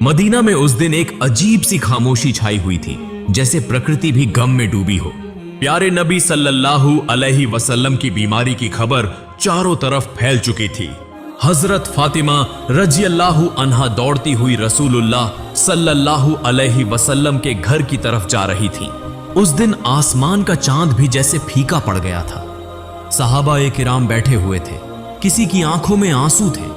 Medina में उस दिन एक अजीब सी खामोशी छाई हुई थी, जैसे प्रकृति भी गम में डूबी हो। प्यारे नबी सल्लल्लाहु अलैहि वसल्लम की बीमारी की खबर चारों तरफ फैल चुकी थी। हजरत फातिमा रजियल्लाहु अन्हा दौड़ती हुई रसूलुल्लाह सल्लल्लाहु अलैहि वसल्लम के घर की तरफ जा रही थी। उस दिन आसमान का चांद भी जैसे फीका पड़ गया था। सहाबा किराम बैठे हुए थे, किसी की आंखों में आंसू थे,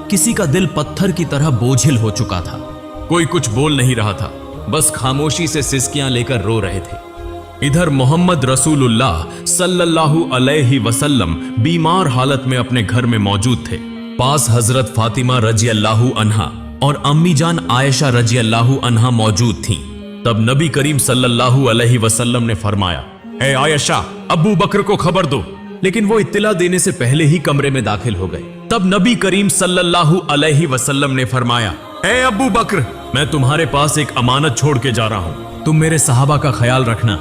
किसी का दिल पत्थर की तरह बोझिल हो चुका था। कोई कुछ बोल नहीं रहा था, बस खामोशी से सिसकियां लेकर रो रहे थे। इधर मोहम्मद रसूलुल्लाह सल्लल्लाहु अलैहि वसल्लम बीमार हालत में अपने घर में मौजूद थे। पास हजरत फातिमा रजियल्लाहु अन्हा और अम्मी जान आयशा रजियल्लाहु अन्हा मौजूद थीं। तब नबी करीम सल्लल्लाहु अलैहि वसल्लम ने फरमाया, ए आयशा, अबू बकर को खबर दो। लेकिन वो इत्तला देने से पहले ही कमरे में दाखिल हो गए। तब नबी करीम सल्लल्लाहु अलैहि वसल्लम ने फरमाया, ए अबू बकर, मैं तुम्हारे पास एक अमानत छोड़ के जा रहा हूं, तुम मेरे सहाबा का ख्याल रखना।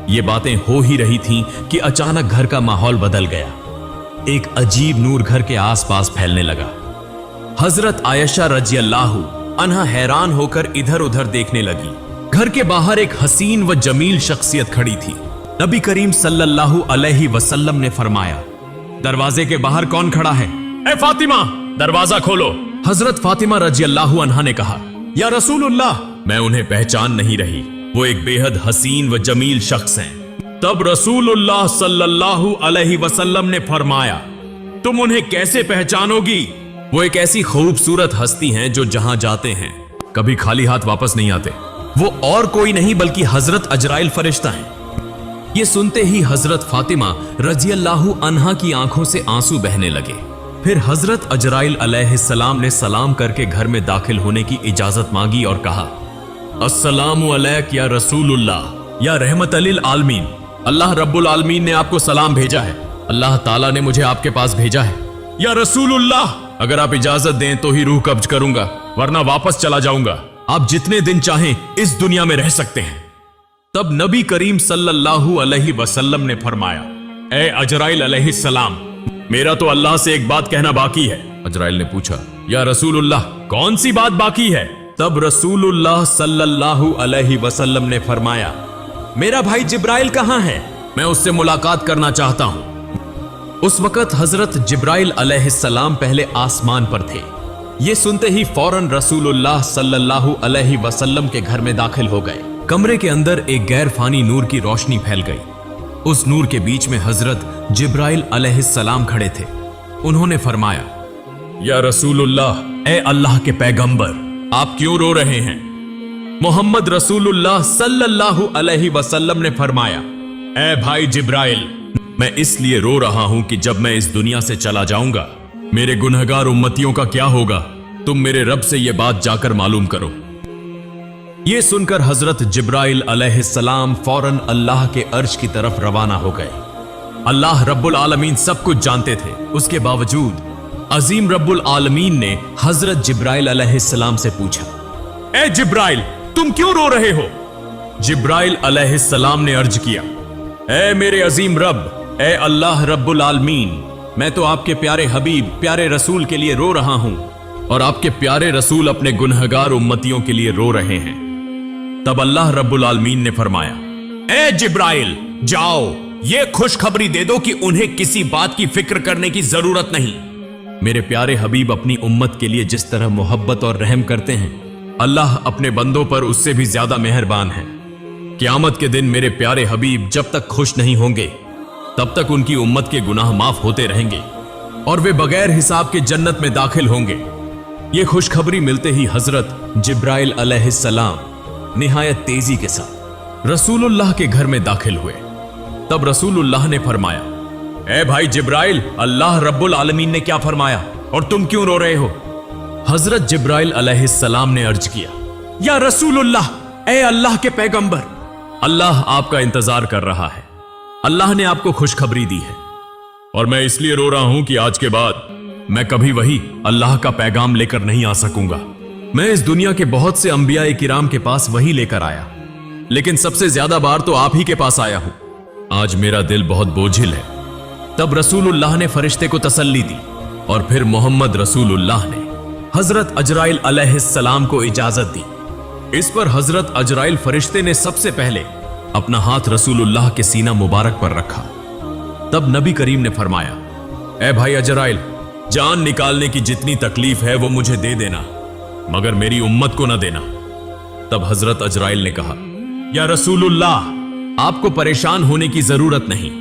ये बातें हो ही रही थीं कि अचानक घर का माहौल बदल गया। एक अजीब नूर घर के आसपास फैलने लगा। हजरत आयशा रजियल्लाहु अन्हा हैरान होकर इधर उधर देखने लगी। घर के बाहर एक हसीन व जमील शख्सियत खड़ी थी। नबी करीम सल्लल्लाहु अलैहि वसल्लम ने फरमाया, दरवाजे के बाहर कौन खड़ा है? ए फातिमा, दरवाजा खोलो। हजरत फातिमा रजियल्लाहु अन्हा ने कहा, या रसूलुल्लाह, मैं उन्हें पहचान नहीं रही, वो एक बेहद हसीन व जमील शख्स हैं। तब रसूलुल्लाह सल्लल्लाहु अलैहि वसल्लम ने फरमाया, तुम उन्हें कैसे पहचानोगी? वो एक ऐसी खूबसूरत हस्ती हैं जो जहां जाते हैं कभी खाली हाथ वापस नहीं आते। वो और कोई नहीं बल्कि हजरत अजराइल फरिश्ता हैं। ये सुनते ही हजरत फातिमा रजियल्लाहु अन्हा की आंखों से आंसू बहने लगे। फिर हजरत अजराइल अलैहिस्सलाम ने सलाम करके घर में दाखिल होने की इजाजत मांगी और कहा, अस्सलामु अलैक या रसूलुल्लाह, या रहमत लिल आलमीन, अल्लाह रब्बुल आलमीन ने आपको सलाम भेजा है। अल्लाह ताला ने मुझे आपके पास भेजा है। या रसूलुल्लाह, अगर आप इजाजत दें तो ही रूह कब्ज करूंगा, वरना वापस चला जाऊंगा। आप जितने दिन चाहें इस दुनिया में रह सकते हैं। तब नबी करीम सल्लल्लाहु अलैहि वसल्लम ने फरमाया, ए अजराइल अलैहिस्सलाम, मेरा तो अल्लाह से एक बात कहना बाकी है। अजराइल ने पूछा, या रसूलुल्लाह, कौन सी बात बाकी है? तब रसूलुल्लाह सल्लल्लाहु अलैहि वसल्लम ने फरमाया, मेरा भाई जिब्राइल कहां है? मैं उससे मुलाकात करना चाहता हूं। उस वक्त हजरत जिब्राइल अलैहिस्सलाम पहले आसमान पर थे। ये सुनते ही फौरन रसूलुल्लाह सल्लल्लाहु अलैहि वसल्लम के घर में दाखिल हो गए। कमरे के अंदर एक गैर फानी नूर की रोशनी फैल गई। उस नूर के बीच में हजरत जिब्राइल अलैहिस्सलाम खड़े थे। उन्होंने फरमाया, या रसूलुल्लाह, ए अल्लाह के पैगंबर, आप क्यों रो रहे हैं? मोहम्मद रसूलुल्लाह सल्लल्लाहु अलैहि वसल्लम ने फरमाया, ए भाई जिब्राइल, मैं इसलिए रो रहा हूं कि जब मैं इस दुनिया से चला जाऊंगा, मेरे गुनहगार उम्मतियों का क्या होगा? तुम मेरे रब से यह बात जाकर मालूम करो। यह सुनकर हजरत जिब्राइल अलैहिस्सलाम फौरन अल्लाह के अर्श की तरफ रवाना हो गए। अल्लाह रब्बुल आलमीन सब कुछ जानते थे, उसके बावजूद अजीम रब्बुल आलमीन ने हजरत जिब्राइल अलैहिस्सलाम से पूछा, ए जिब्राइल, तुम क्यों रो रहे हो? जिब्राइल अलैहिस्सलाम ने अर्ज किया, ए मेरे अजीम रब, ए अल्लाह रब्बुल आलमीन, मैं तो आपके प्यारे हबीब, प्यारे रसूल के लिए रो रहा हूं, और आपके प्यारे रसूल अपने गुनहगार उम्मतियों के लिए रो रहे हैं। तब अल्लाह रब्बुल आलमीन ने फरमाया, ए जिब्राइल, जाओ, ये खुशखबरी दे दो कि उन्हें किसी बात की फिक्र करने की जरूरत नहीं। मेरे प्यारे हबीब अपनी उम्मत के लिए जिस तरह मोहब्बत और रहम करते हैं, अल्लाह अपने बंदों पर उससे भी ज्यादा मेहरबान है। क़यामत के दिन मेरे प्यारे हबीब जब तक खुश नहीं होंगे, तब तक उनकी उम्मत के गुनाह माफ होते रहेंगे और वे बगैर हिसाब के जन्नत में दाखिल होंगे। ये खुशखबरी मिलते ही हजरत जिब्राइल अलैहिस्सलाम निहायत तेजी के साथ रसूलुल्लाह के घर में दाखिल हुए। तब रसूलुल्लाह ने फरमाया, ए भाई जिब्राइल, अल्लाह रब्बुल आलमीन ने क्या फरमाया और तुम क्यों रो रहे हो? हजरत जिब्राइल अलैहिस्सलाम ने अर्ज किया, या रसूलुल्लाह, ए अल्लाह के पैगंबर, अल्लाह आपका इंतजार कर रहा है। अल्लाह ने आपको खुशखबरी दी है और मैं इसलिए रो रहा हूं कि आज के बाद मैं कभी वही अल्लाह का पैगाम लेकर नहीं आ सकूंगा। मैं इस दुनिया के बहुत से अंबिया किराम के पास वही लेकर आया, लेकिन सबसे ज्यादा बार तो आप ही के पास आया हूं। आज मेरा दिल बहुत बोझिल है। तब रसूलुल्लाह ने फरिश्ते को तसल्ली दी और फिर मोहम्मद रसूलुल्लाह ने हजरत अजराइल अलैहिस्सलाम को इजाजत दी। इस पर हजरत अजराइल फरिश्ते ने सबसे पहले अपना हाथ रसूलुल्लाह के सीना मुबारक पर रखा। तब नबी करीम ने फरमाया, ए भाई अजराइल, जान निकालने की जितनी तकलीफ है वो मुझे दे देना, मगर मेरी उम्मत को ना देना। तब हजरत अजराइल ने कहा, या रसूलुल्लाह, आपको परेशान होने की जरूरत नहीं।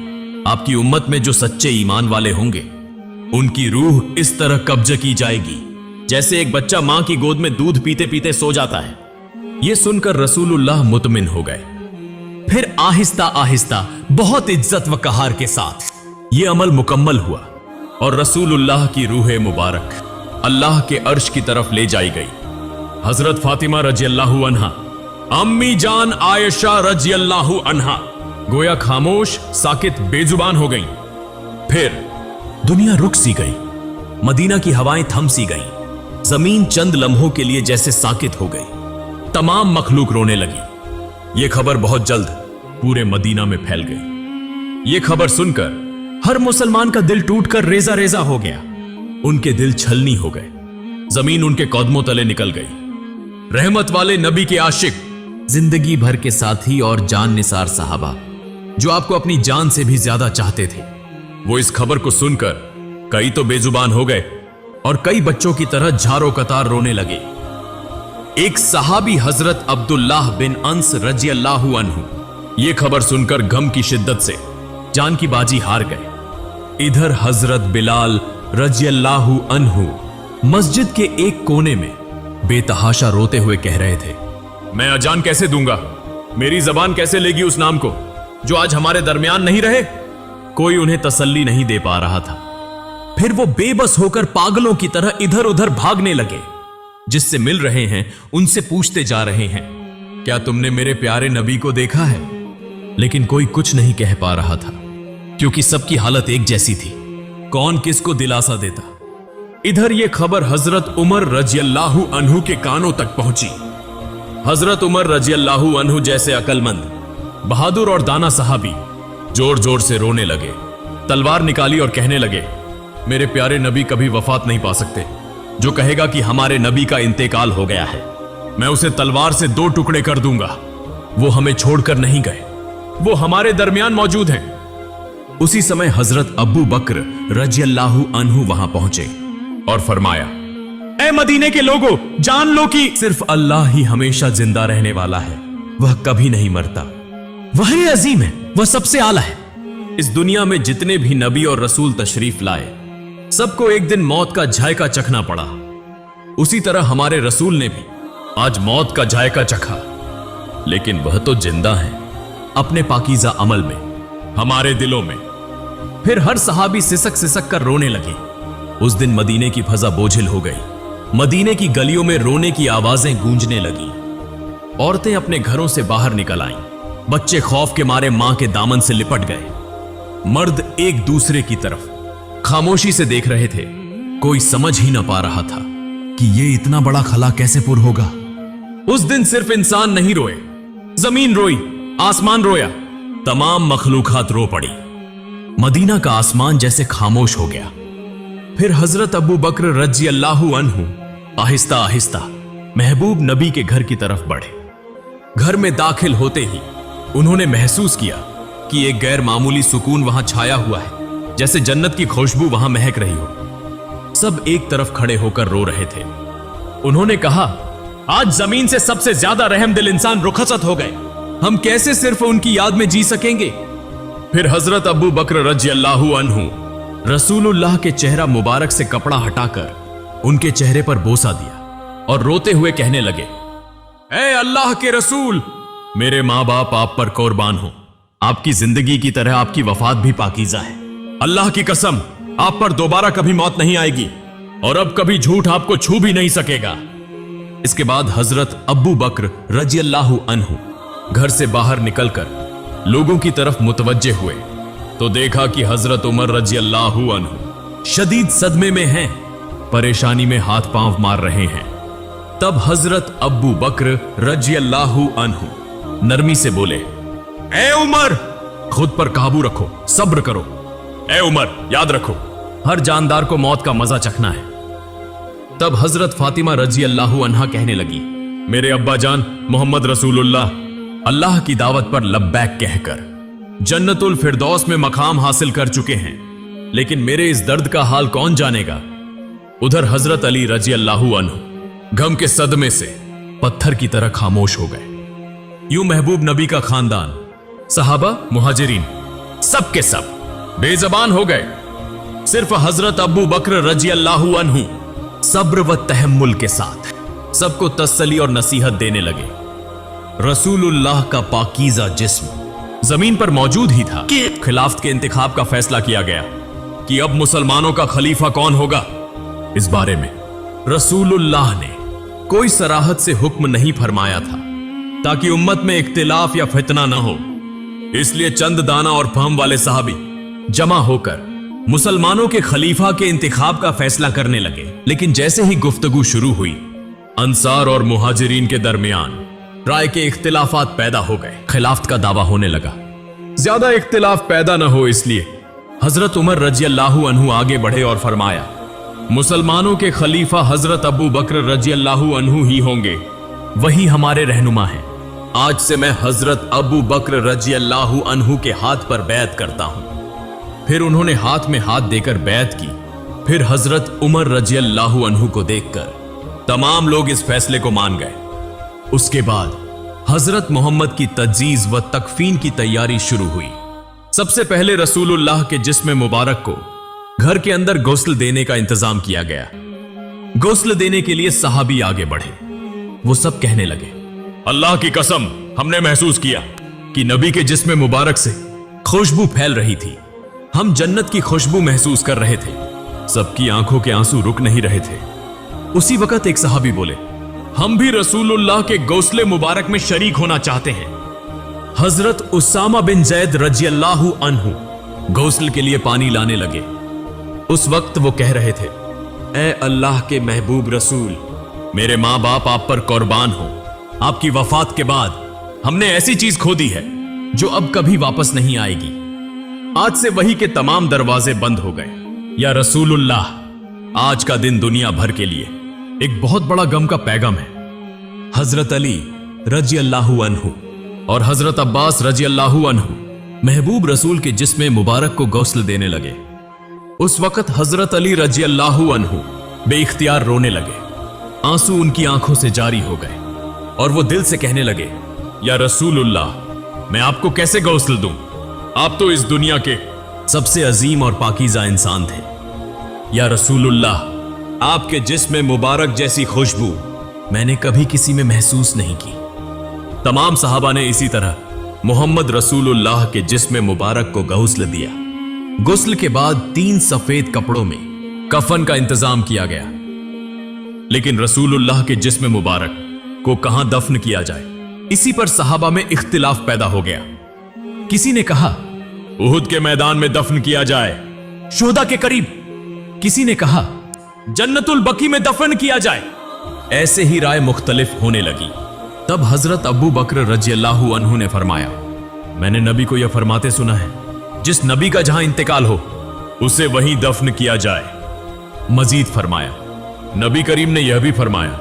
आपकी उम्मत में जो सच्चे ईमान वाले होंगे उनकी रूह इस तरह कब्ज की जाएगी जैसे एक बच्चा मां की गोद में दूध पीते पीते सो जाता है। यह सुनकर रसूलुल्लाह मुतमिन हो गए। फिर आहिस्ता आहिस्ता बहुत इज्जत व कहार के साथ यह अमल मुकम्मल हुआ और रसूलुल्लाह की रूह मुबारक अल्लाह के अर्श की तरफ ले जाई गई। हजरत फातिमा रजियल्लाहु अन्हा, अम्मी जान आयशा रजियल्लाहु अन्हा गोया खामोश, साकित, बेजुबान हो गईं। फिर दुनिया रुक सी गई, मदीना की हवाएं थम सी गईं, जमीन चंद लम्हों के लिए जैसे साकित हो गई। तमाम मखलूक रोने लगी। यह खबर बहुत जल्द पूरे मदीना में फैल गई। यह खबर सुनकर हर मुसलमान का दिल टूटकर रेजा रेजा हो गया। उनके दिल छलनी हो गए, जमीन उनके कदमों तले निकल गई। रहमत वाले नबी के आशिक, जिंदगी भर के साथी और जान निसार साहबा जो आपको अपनी जान से भी ज्यादा चाहते थे, वो इस खबर को सुनकर कई तो बेजुबान हो गए और कई बच्चों की तरह झारो कतार रोने लगे। एक सहाबी हजरत अब्दुल्लाह बिन अंस रजियल्लाहु अन्हु ये खबर सुनकर गम की शिद्दत से जान की बाजी हार गए। इधर हजरत बिलाल रजियल्लाहु अन्हु मस्जिद के एक कोने में बेतहाशा रोते हुए कह रहे थे, मैं अजान कैसे दूंगा? मेरी जबान कैसे लेगी उस नाम को जो आज हमारे दरमियान नहीं रहे? कोई उन्हें तसल्ली नहीं दे पा रहा था। फिर वो बेबस होकर पागलों की तरह इधर उधर भागने लगे। जिससे मिल रहे हैं उनसे पूछते जा रहे हैं, क्या तुमने मेरे प्यारे नबी को देखा है? लेकिन कोई कुछ नहीं कह पा रहा था क्योंकि सबकी हालत एक जैसी थी। कौन किसको दिलासा देता? इधर यह खबर हजरत उमर रजियल्लाहु अन्हु के कानों तक पहुंची। हजरत उमर रजियल्लाहु अन्हु जैसे अकलमंद, बहादुर और दाना सहाबी जोर जोर से रोने लगे, तलवार निकाली और कहने लगे, मेरे प्यारे नबी कभी वफात नहीं पा सकते। जो कहेगा कि हमारे नबी का इंतेकाल हो गया है, मैं उसे तलवार से 2 टुकड़े कर दूंगा। वो हमें छोड़कर नहीं गए, वो हमारे दरमियान मौजूद हैं। उसी समय हजरत अबू बकर रजियल्लाहु अन्हु वहां पहुंचे और फरमाया, ए मदीने के लोगों, जान लो कि सिर्फ अल्लाह ही हमेशा जिंदा रहने वाला है। वह कभी नहीं मरता, वही अजीम है, वह सबसे आला है। इस दुनिया में जितने भी नबी और रसूल तशरीफ लाए, सबको एक दिन मौत का जायका चखना पड़ा। उसी तरह हमारे रसूल ने भी आज मौत का जायका चखा, लेकिन वह तो जिंदा है अपने पाकीज़ा अमल में, हमारे दिलों में। फिर हर सहाबी सिसक सिसक कर रोने लगे। उस दिन मदीने की फजा बोझिल हो गई। मदीने की गलियों में रोने की आवाजें गूंजने लगी। औरतें अपने घरों से बाहर निकल आईं, बच्चे खौफ के मारे मां के दामन से लिपट गए। मर्द एक दूसरे की तरफ खामोशी से देख रहे थे। कोई समझ ही ना पा रहा था कि ये इतना बड़ा खला कैसे पुर होगा। उस दिन सिर्फ इंसान नहीं रोए, जमीन रोई, आसमान रोया, तमाम मखलूकात रो पड़ी। मदीना का आसमान जैसे खामोश हो गया। फिर हजरत अबू बकर रजियल्लाहु अन्हु आहिस्ता आहिस्ता महबूब नबी के घर की तरफ बढ़े। घर में दाखिल होते ही उन्होंने महसूस किया कि एक गैर मामूली सुकून वहां छाया हुआ है, जैसे जन्नत की खुशबू वहां महक रही हो। सब एक तरफ खड़े होकर रो रहे थे। उन्होंने कहा, आज जमीन से सबसे ज्यादा रहमदिल इंसान रुखसत हो गए, हम कैसे सिर्फ उनकी याद में जी सकेंगे? फिर हजरत अबू बकर रजियल्लाहु अन्हु रसूलुल्लाह के चेहरा मुबारक से कपड़ा हटाकर उनके चेहरे पर बोसा दिया और रोते हुए कहने लगे, ऐ अल्लाह के रसूल, मेरे मां बाप आप पर कुर्बान हो। आपकी जिंदगी की तरह आपकी वफात भी पाकीज़ा है। अल्लाह की कसम, आप पर दोबारा कभी मौत नहीं आएगी और अब कभी झूठ आपको छू भी नहीं सकेगा। इसके बाद हजरत अब्बू बकर रजियल्लाहु अन्हु घर से बाहर निकलकर लोगों की तरफ मुतवज्जे हुए तो देखा कि हजरत उमर रजियल्लाहु अन्हु शदीद सदमे में हैं, परेशानी में हाथ पांव मार रहे हैं। तब हजरत अब्बू बकर रजियल्लाहु अन्हु नरमी से बोले, ए उमर, खुद पर काबू रखो, सब्र करो। ए उमर, याद रखो, हर जानदार को मौत का मजा चखना है। तब हजरत फातिमा रजी अल्लाह अन्हा कहने लगी, मेरे अब्बा जान मोहम्मद रसूलुल्लाह अल्लाह की दावत पर लब्बैक कहकर जन्नतुल फिरदौस में मकाम हासिल कर चुके हैं, लेकिन मेरे इस दर्द का हाल कौन जानेगा। उधर हजरत अली रजी अल्लाह अन्हु गम के सदमे से पत्थर की तरह खामोश हो गए। यूं महबूब नबी का खानदान, सहाबा, मुहाजिरीन सब के सब बेजबान हो गए। सिर्फ हजरत अबू बकर रजी अल्लाह अन्हु सब्र व तहम्मुल के साथ सबको तसल्ली और नसीहत देने लगे। रसूलुल्लाह का पाकीज़ा जिस्म जमीन पर मौजूद ही था कि खिलाफत के इंतखाब का फैसला किया गया कि अब मुसलमानों का खलीफा कौन होगा। इस बारे में रसूलुल्लाह ने कोई सराहत से हुक्म नहीं फरमाया था ताकि उम्मत में इख्तिलाफ या फितना न हो। इसलिए चंद दाना और फहम वाले साहबी जमा होकर मुसलमानों के खलीफा के इंतखाब का फैसला करने लगे। लेकिन जैसे ही गुफ्तगू शुरू हुई, अंसार और मुहाजिरीन के दरमियान राय के इख्तिलाफात पैदा हो गए। खिलाफत का दावा होने लगा। ज्यादा इख्तिलाफ पैदा न हो इसलिए हजरत उमर रजी अल्लाह अन्हु आगे बढ़े और फरमाया, मुसलमानों के खलीफा हजरत अबू बकर रजी अल्लाह अन्हु ही होंगे, वही हमारे रहनुमा हैं। आज से मैं हजरत अबू बकर रजी अल्लाह अन्हु के हाथ पर बैत करता हूं। फिर उन्होंने हाथ में हाथ देकर बैत की। फिर हजरत उमर रजी अल्लाह अन्हु को देखकर तमाम लोग इस फैसले को मान गए। उसके बाद हजरत मोहम्मद की तज्जीज व तकफीन की तैयारी शुरू हुई। सबसे पहले रसूलुल्लाह के जिस्म मुबारक को घर के अंदर गुस्ल देने का इंतजाम किया गया। गुस्ल देने के लिए सहाबी आगे बढ़े। वो सब कहने लगे, अल्लाह की कसम, हमने महसूस किया कि नबी के जिस्म मुबारक से खुशबू फैल रही थी। हम जन्नत की खुशबू महसूस कर रहे थे। सबकी आंखों के आंसू रुक नहीं रहे थे। उसी वक्त एक सहाबी बोले, हम भी रसूलुल्लाह के गौसले मुबारक में शरीक होना चाहते हैं। हजरत उसामा बिन जैद रजी अल्लाह अन्हु गौसल के लिए पानी लाने लगे। उस वक्त वो कह रहे थे, ए अल्लाह के महबूब रसूल, मेरे माँ बाप आप पर कुर्बान हो। आपकी वफात के बाद हमने ऐसी चीज खो दी है जो अब कभी वापस नहीं आएगी। आज से वही के तमाम दरवाजे बंद हो गए। या रसूलुल्लाह, आज का दिन दुनिया भर के लिए एक बहुत बड़ा गम का पैगाम है। हजरत अली रजी अल्लाह अन्हु और हजरत अब्बास रजी अल्लाह अन्हु महबूब रसूल के जिस्म मुबारक को गौसल देने लगे। उस वक्त हजरत अली रजी अल्लाह अन्हु बेइख्तियार रोने लगे। आंसू उनकी आंखों से जारी हो गए और वो दिल से कहने लगे, या रसूलुल्लाह, मैं आपको कैसे गौसल दूं? आप तो इस दुनिया के सबसे अजीम और पाकीज़ा इंसान थे। या रसूलुल्लाह, आपके जिस्म मुबारक जैसी खुशबू मैंने कभी किसी में महसूस नहीं की। तमाम सहाबा ने इसी तरह मोहम्मद रसूलुल्लाह के जिस्म मुबारक को गौसल दिया। गुस्ल के बाद 3 सफेद कपड़ों में कफन का इंतजाम किया गया। लेकिन रसूलुल्लाह के जिस्म मुबारक को कहां दफन किया जाए, इसी पर सहाबा में इख्तिलाफ पैदा हो गया। किसी ने कहा उहुद के मैदान में दफन किया जाए, शोहदा के करीब। किसी ने कहा जन्नतुल बकी में दफन किया जाए। ऐसे ही राय मुख्तलिफ होने लगी। तब हजरत अबू बकर रजी अल्लाह अन्हु ने फरमाया, मैंने नबी को यह फरमाते सुना है, जिस नबी का जहां इंतकाल हो उसे वहीं दफन किया जाए। मजीद फरमाया, नबी करीम ने यह भी फरमाया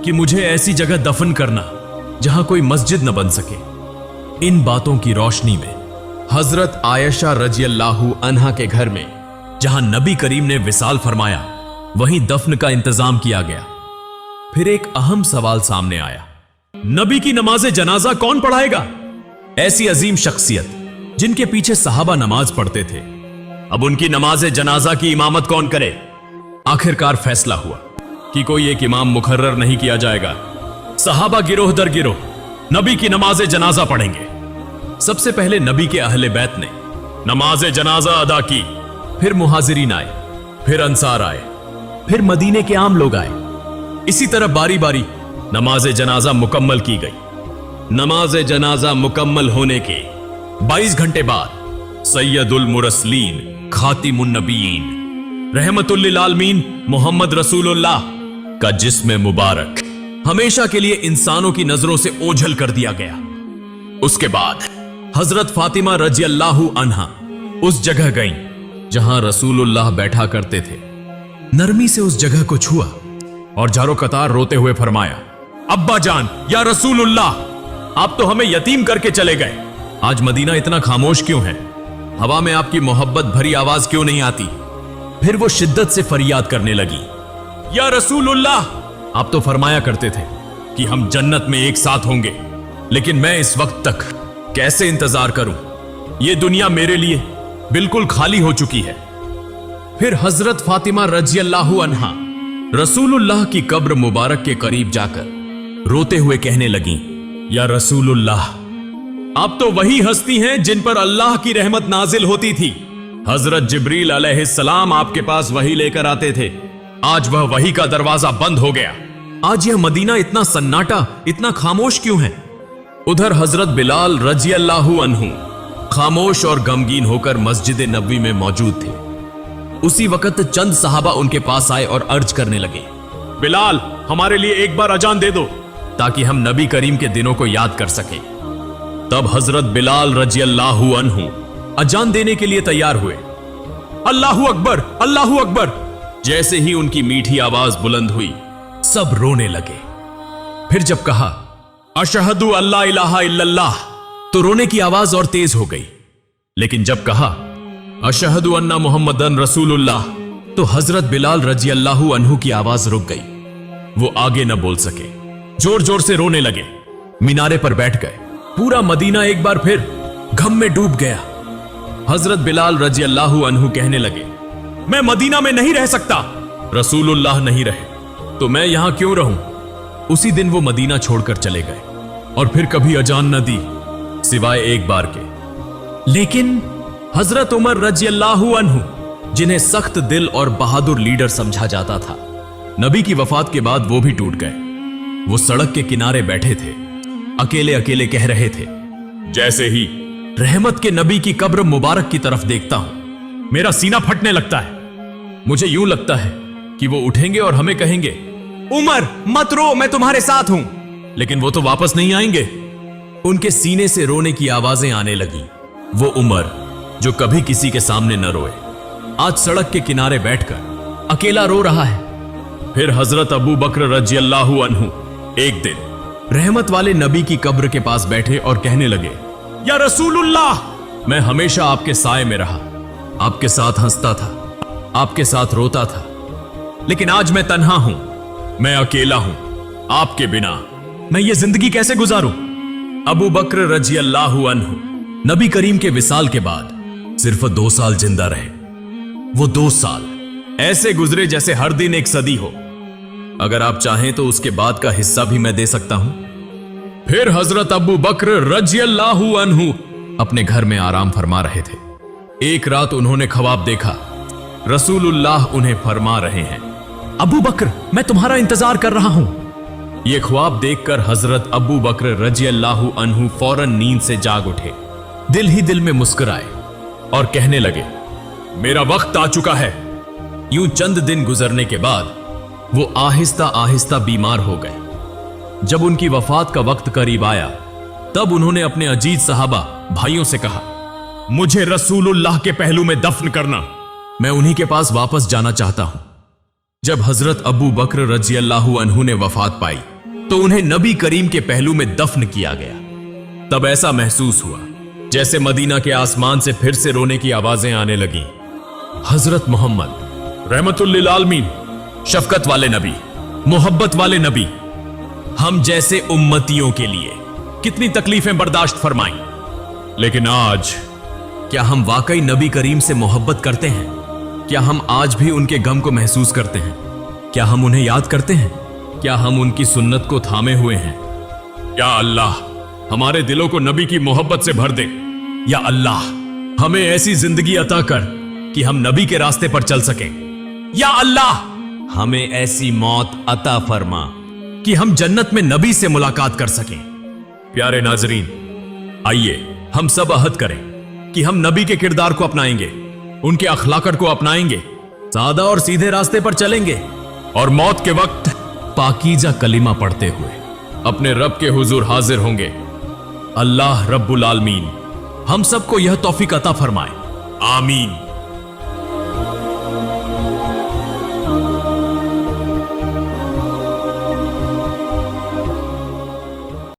कि मुझे ऐसी जगह दफन करना जहां कोई मस्जिद न बन सके। इन बातों की रोशनी में हजरत आयशा रजी अल्लाह अन्हा के घर में जहां नबी करीम ने विसाल फरमाया, वहीं दफन का इंतजाम किया गया। फिर एक अहम सवाल सामने आया, नबी की नमाज जनाजा कौन पढ़ाएगा? ऐसी अजीम शख्सियत जिनके पीछे सहाबा नमाज पढ़ते थे, अब उनकी नमाज जनाजा की इमामत कौन करे? आखिरकार फैसला हुआ कि कोई एक इमाम मुकर्रर नहीं किया जाएगा। सहाबा गिरोह दर गिरोह नबी की नमाज जनाजा पढ़ेंगे। सबसे पहले नबी के अहले बैत ने नमाज जनाजा अदा की। फिर मुहाजिरीन आए, फिर अंसार आए, फिर मदीने के आम लोग आए। इसी तरह बारी बारी नमाज जनाजा मुकम्मल की गई। नमाज जनाजा मुकम्मल होने के 22 घंटे बाद सैयदुल मुरसलीन खातिमुन नबीयीन रहमतुल लिल आलमीन मोहम्मद रसूलुल्लाह का जिस्म मुबारक हमेशा के लिए इंसानों की नजरों से ओझल कर दिया गया। उसके बाद हजरत फातिमा रजी अल्लाह अन्हा उस जगह गईं जहां रसूलुल्लाह बैठा करते थे। नरमी से उस जगह को छुआ और जारो कतार रोते हुए फरमाया, अब्बा जान, या रसूलुल्लाह, आप तो हमें यतीम करके चले गए। आज मदीना इतना खामोश क्यों है? हवा में आपकी मोहब्बत भरी आवाज क्यों नहीं आती? फिर वो शिद्दत से फरियाद करने लगी, या रसूलुल्लाह, आप तो फरमाया करते थे कि हम जन्नत में एक साथ होंगे, लेकिन मैं इस वक्त तक कैसे इंतजार करूं? ये दुनिया मेरे लिए बिल्कुल खाली हो चुकी है। फिर हजरत फातिमा रज़ियल्लाहु अन्हा रसूलुल्लाह की कब्र मुबारक के करीब जाकर रोते हुए कहने लगी, या रसूलुल्लाह, आप तो वही हस्ती हैं जिन पर अल्लाह की रहमत नाजिल होती थी। हजरत जिब्रील अलैहिस्सलाम आपके पास वही लेकर आते थे। आज वह वही का दरवाजा बंद हो गया। आज यह मदीना इतना सन्नाटा, इतना खामोश क्यों है? उधर हजरत बिलाल रज़ियल्लाहु अन्हु खामोश और गमगीन होकर मस्जिद नबवी में मौजूद थे। उसी वक्त चंद सहाबा उनके पास आए और अर्ज करने लगे, बिलाल, हमारे लिए एक बार अजान दे दो ताकि हम नबी करीम के दिनों को याद कर सकें। तब हजरत बिलाल रज़ियल्लाहु अन्हु अजान देने के लिए तैयार हुए। अल्लाहु अकबर, अल्लाहु अकबर। जैसे ही उनकी मीठी आवाज बुलंद हुई, सब रोने लगे। फिर जब कहा, अशहदु अल्ला इलाहा इल्लल्लाह, तो रोने की आवाज और तेज हो गई। लेकिन जब कहा, अशहदु अन्ना मुहम्मदन रसूलुल्लाह, तो हजरत बिलाल रज़ियल्लाहु अन्हु की आवाज रुक गई। वो आगे न बोल सके, जोर जोर से रोने लगे। मीनारे पर बैठ गए। पूरा मदीना एक बार फिर गम में डूब गया। हजरत बिलाल रज़ियल्लाहु अन्हु कहने लगे, मैं मदीना में नहीं रह सकता। रसूलुल्लाह नहीं रहे तो मैं यहां क्यों रहूं? उसी दिन वो मदीना छोड़कर चले गए और फिर कभी अजान न दी सिवाय एक बार के। लेकिन हजरत उमर रज़ियल्लाहु अन्हु, जिन्हें सख्त दिल और बहादुर लीडर समझा जाता था, नबी की वफात के बाद वो भी टूट गए। वो सड़क के किनारे बैठे थे, अकेले अकेले कह रहे थे, जैसे ही रहमत के नबी की कब्र मुबारक की तरफ देखता हूं, मेरा सीना फटने लगता है। मुझे यूं लगता है कि वो उठेंगे और हमें कहेंगे, उमर मत रो, मैं तुम्हारे साथ हूं। लेकिन वो तो वापस नहीं आएंगे। उनके सीने से रोने की आवाजें आने लगी। वो उमर जो कभी किसी के सामने न रोए, आज सड़क के किनारे बैठकर अकेला रो रहा है। फिर हजरत अबू बकर रज़ियल्लाहु अन्हु एक दिन रहमत वाले नबी की कब्र के पास बैठे और कहने लगे, या रसूलुल्लाह, मैं हमेशा आपके साए में रहा, आपके साथ हंसता था, आपके साथ रोता था, लेकिन आज मैं तन्हा हूं, मैं अकेला हूं, आपके बिना मैं ये जिंदगी कैसे गुजारूं? अबू बकर रज़ियल्लाहु अन्हु नबी करीम के विसाल के बाद सिर्फ 2 साल जिंदा रहे। वो 2 साल ऐसे गुजरे जैसे हर दिन एक सदी हो। अगर आप चाहें तो उसके बाद का हिस्सा भी मैं दे सकता हूं। फिर हजरत अबू बकर रज़ियल्लाहु अन्हु अपने घर में आराम फरमा रहे थे। एक रात उन्होंने ख्वाब देखा, रसूलुल्लाह उन्हें फरमा रहे हैं, अबू बकर, मैं तुम्हारा इंतजार कर रहा हूं। यह ख्वाब देखकर हजरत अबू बकर रज़ियल्लाहु अन्हु फौरन नींद से जाग उठे, दिल ही दिल में मुस्कुराए और कहने लगे, मेरा वक्त आ चुका है। यूं चंद दिन गुजरने के बाद वो आहिस्ता आहिस्ता बीमार हो गए। जब उनकी वफात का वक्त करीब आया, तब उन्होंने अपने अजीज सहाबा भाइयों से कहा, मुझे रसूलुल्लाह के पहलू में दफन करना, मैं उन्हीं के पास वापस जाना चाहता हूं। जब हजरत अबू बकर रज़ियल्लाहु अन्हु ने वफात पाई तो उन्हें नबी करीम के पहलू में दफन किया गया। तब ऐसा महसूस हुआ जैसे मदीना के आसमान से फिर से रोने की आवाजें आने लगी। हजरत मोहम्मद रहमतुल लिल आलमीन, शफकत वाले नबी, मोहब्बत वाले नबी, हम जैसे उम्मतियों के लिए कितनी तकलीफें बर्दाश्त फरमाई, लेकिन आज क्या हम वाकई नबी करीम से मोहब्बत करते हैं? क्या हम आज भी उनके गम को महसूस करते हैं? क्या हम उन्हें याद करते हैं? क्या हम उनकी सुन्नत को थामे हुए हैं? या अल्लाह, हमारे दिलों को नबी की मोहब्बत से भर दे। या अल्लाह, हमें ऐसी जिंदगी अता कर कि हम नबी के रास्ते पर चल सकें। या अल्लाह, हमें ऐसी मौत अता फरमा कि हम जन्नत में नबी से मुलाकात कर सकें। प्यारे नाजरीन, आइए हम सब अहद करें कि हम नबी के किरदार को अपनाएंगे, उनके अखलाकत को अपनाएंगे, सादा और सीधे रास्ते पर चलेंगे और मौत के वक्त पाकीजा कलिमा पढ़ते हुए अपने रब के हुजूर हाजिर होंगे। अल्लाह रब्बुल आलमीन हम सबको यह तौफीक अता फरमाए। आमीन।